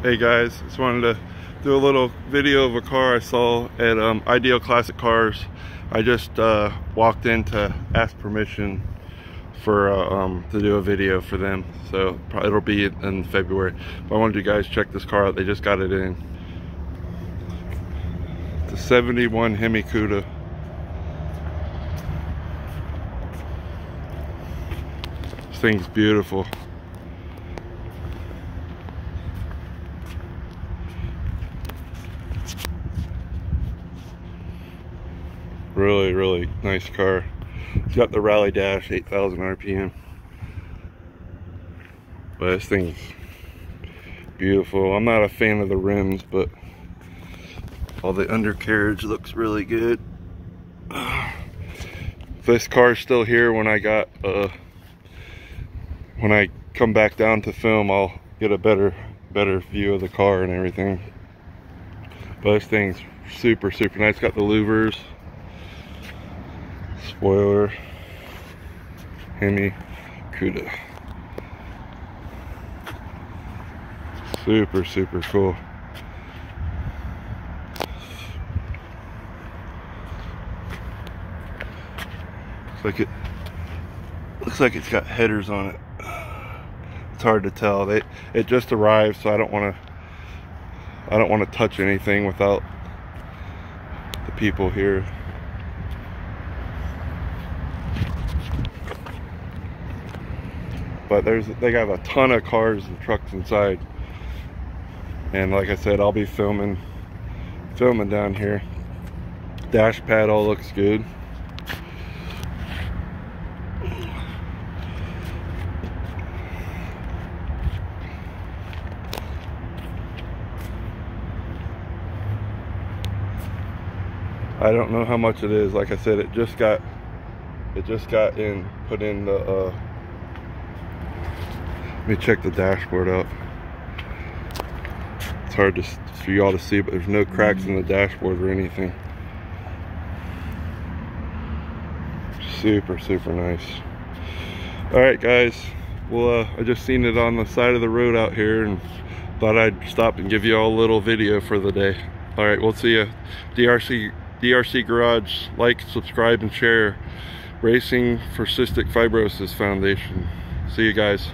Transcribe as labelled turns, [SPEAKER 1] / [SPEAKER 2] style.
[SPEAKER 1] Hey guys, just wanted to do a little video of a car I saw at Ideal Classic Cars. I just walked in to ask permission for to do a video for them, so it'll be in February. But I wanted you guys to check this car out. They just got it in. The 71 HEMI CUDA. This thing's beautiful. Really nice car. It's got the rally dash, 8,000 RPM. But this thing's beautiful. I'm not a fan of the rims, but all the undercarriage looks really good. This car's still here when I got when I come back down to film, I'll get a better view of the car and everything. But this thing's super nice. Got the louvers, spoiler, HEMI CUDA. Super cool. Looks like it's got headers on it. It's hard to tell. It just arrived, so I don't want to touch anything without the people here. But they got a ton of cars and trucks inside, and like I said, I'll be filming down here. Dash pad all looks good. I don't know how much it is. Like I said, it just got put in the let me check the dashboard out. It's hard for y'all to see, but there's no cracks in the dashboard or anything. Super nice. All right guys, well I just seen it on the side of the road out here and thought I'd stop and give you all a little video for the day. All right, we'll see you. DRC Garage, like, subscribe, and share. Racing for Cystic Fibrosis Foundation. See you guys.